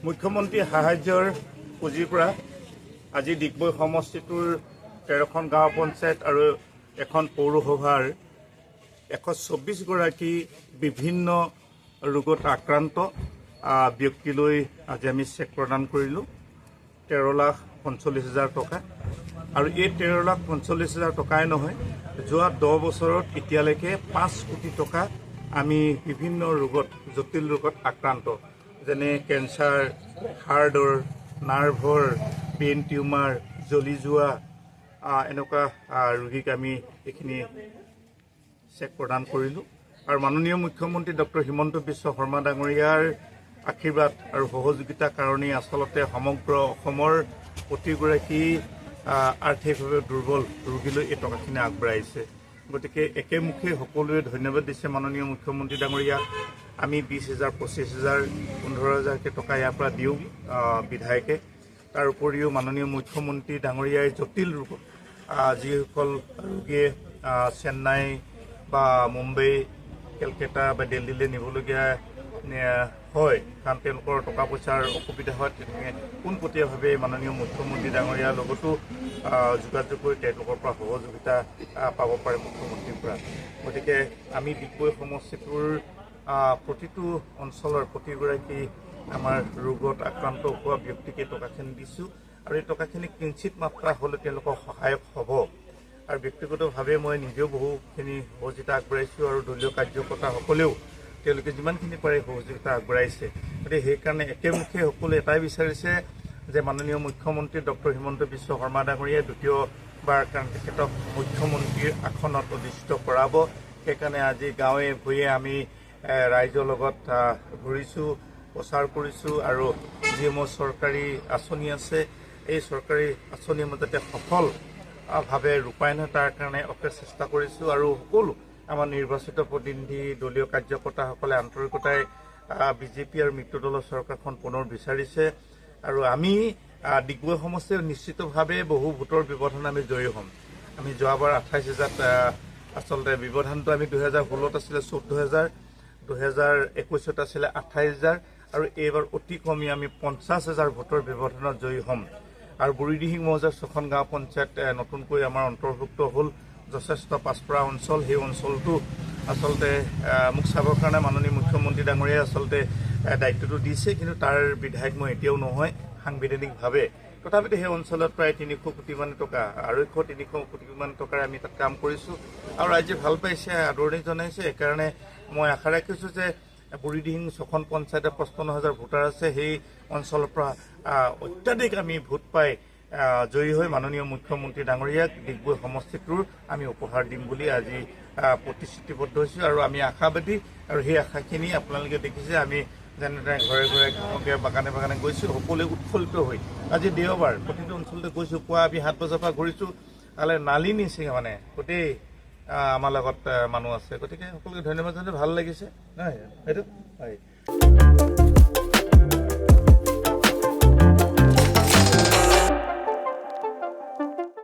মুখ্যমন্ত্ৰী সাহায্যৰ পুঁজিৰ পৰা আজি ডিগবৈ সমষ্টিটোৰ 13খন গাঁও পঞ্চায়ত আৰু এখন পৌৰসভাৰ 124 গৰাকী বিভিন্ন ৰোগত আক্ৰান্ত ব্যক্তিলৈ আজি আমি চেক প্ৰদান কৰিলোঁ 13,45,000 টকা। আৰু এই 13,45,000 টকাই নহয়, যোৱা 10 বছৰত এতিয়ালৈকে 5 কোটি টকা আমি বিভিন্ন ৰোগত জটিল ৰোগত আক্ৰান্ত যেনে কেঞ্চাৰ, হাৰ্টৰ, নাৰ্ভৰ, ব্ৰেইন টিউমাৰ, জ্বলি যোৱা এনেকুৱা ৰোগীক আমি এইখিনি চেক প্ৰদান কৰিলোঁ। আৰু মাননীয় মুখ্যমন্ত্ৰী ডক্টৰ হিমন্ত বিশ্ব শৰ্মা ডাঙৰীয়াৰ আশীৰ্বাদ আৰু সহযোগিতাৰ কাৰণেই আচলতে সমগ্ৰ অসমৰ প্ৰতিগৰাকী আৰ্থিকভাৱে দুৰ্বল ৰোগীলৈ এই টকাখিনি আগবঢ়াইছে। গতিকে একেমুখে সকলোৱে ধন্যবাদ দিছে মাননীয় মুখ্যমন্ত্ৰী ডাঙৰীয়াক। আমি 20,000, 25,000, 15,000কৈ টকা ইয়াৰ পৰা দিওঁ বিধায়কে। তাৰ উপৰিও মাননীয় মুখ্যমন্ত্ৰী ডাঙৰীয়াই জটিল ৰোগত যিসকল ৰোগীয়ে চেন্নাই বা মুম্বাই, কেলকাতা বা দিল্লীলৈ নিবলগীয়া হয়, কাৰণ তেওঁলোকৰ টকা পইচাৰ অসুবিধা হয়, তেনেকৈ পোনপটীয়াভাৱে মাননীয় মুখ্যমন্ত্ৰী ডাঙৰীয়াৰ লগতো যোগাযোগ কৰি তেওঁলোকৰ পৰা সহযোগিতা পাব পাৰে মুখ্যমন্ত্ৰীৰ পৰা। গতিকে আমি ডিগবৈ সমষ্টিটোৰ প্ৰতিটো অঞ্চলৰ প্ৰতিগৰাকী আমাৰ ৰোগত আক্ৰান্ত হোৱা ব্যক্তিকে টকাখিনি দিছোঁ। আৰু এই টকাখিনি কিঞ্চিত মাত্ৰা হ'লে তেওঁলোকৰ সহায়ক হ'ব। আৰু ব্যক্তিগতভাৱে মই নিজেও বহুখিনি সহযোগিতা আগবঢ়াইছোঁ আৰু দলীয় কাৰ্যকৰ্তাসকলেও তেওঁলোকে যিমানখিনি পাৰে সহযোগিতা আগবঢ়াইছে। গতিকে সেইকাৰণে একেমুখে সকলোৱে এটাই বিচাৰিছে যে মাননীয় মুখ্যমন্ত্ৰী ডক্টৰ হিমন্ত বিশ্ব শৰ্মা ডাঙৰীয়াই দ্বিতীয়বাৰ কাৰণে তেখেতক মুখ্যমন্ত্ৰীৰ আসনত অধিষ্ঠিত কৰাব। সেইকাৰণে আজি গাঁৱে ভূঞে আমি ৰাইজৰ লগত ঘূৰিছোঁ, প্ৰচাৰ কৰিছোঁ আৰু যিসমূহ চৰকাৰী আঁচনি আছে এই চৰকাৰী আঁচনিসমূহ যাতে সফলভাৱে ৰূপায়ণ হয় তাৰ কাৰণে অশেষ চেষ্টা কৰিছোঁ। আৰু সকলো আমাৰ নিৰ্বাচিত প্ৰতিনিধি দলীয় কাৰ্যকৰ্তাসকলে আন্তৰিকতাই বিজেপি আৰু মিত্ৰ দলৰ চৰকাৰখন পুনৰ বিচাৰিছে। আৰু আমি ডিগবৈ সমষ্টিৰ নিশ্চিতভাৱে বহু ভোটৰ ব্যৱধান আমি জয়ী হ'ম। আমি যোৱাবাৰ 28,000 আচলতে ব্যৱধানটো আমি 2016ত আছিলে 14,000, 2021ত আছিলে 28,000 আৰু এইবাৰ অতি কমি আমি 50,000 ভোটৰ ব্যৱধানত জয়ী হ'ম। আৰু বুঢ়ীদিহিং মৌজাৰ 6খন গাঁও পঞ্চায়ত নতুনকৈ আমাৰ অন্তৰ্ভুক্ত হ'ল। যথেষ্ট পাছপৰা অঞ্চল, সেই অঞ্চলটো আচলতে মোক চাবৰ কাৰণে মাননীয় মুখ্যমন্ত্ৰী ডাঙৰীয়াই আচলতে দায়িত্বটো দিছে, কিন্তু তাৰ বিধায়ক মই এতিয়াও নহয় সাংবিধানিকভাৱে। তথাপিতো সেই অঞ্চলত প্ৰায় 300 কোটিমান টকা, 250-300 কোটিমান টকাৰ আমি তাত কাম কৰিছোঁ আৰু ৰাইজে ভাল পাইছে, আদৰণি জনাইছে। সেইকাৰণে মই আশা ৰাখিছোঁ যে বুঢ়ীদিহিং 6খন পঞ্চায়তে 55,000 ভোটাৰ আছে, সেই অঞ্চলৰ পৰা অত্যাধিক আমি ভোট পাই জয়ী হৈ মাননীয় মুখ্যমন্ত্ৰী ডাঙৰীয়াক ডিগবৈ সমষ্টিটোৰ আমি উপহাৰ দিম বুলি আজি প্ৰতিশ্ৰুতিবদ্ধ হৈছোঁ। আৰু আমি আশাবাদী, আৰু সেই আশাখিনি আপোনালোকে দেখিছে আমি যেনেদৰে ঘৰে ঘৰে গাঁৱে বাগানে বাগানে গৈছোঁ, সকলোৱে উৎফুল্লিত হৈ। আজি দেওবাৰ, প্ৰতিটো অঞ্চলতে গৈছোঁ, পুৱা আমি 7 বজাৰ পৰা ঘূৰিছোঁ, তালৈ নালি নিচিঙে মানে গোটেই আমাৰ লগত মানুহ আছে। গতিকে সকলোকে ধন্যবাদ জনাই ভাল লাগিছে নহয় সেইটো হয়।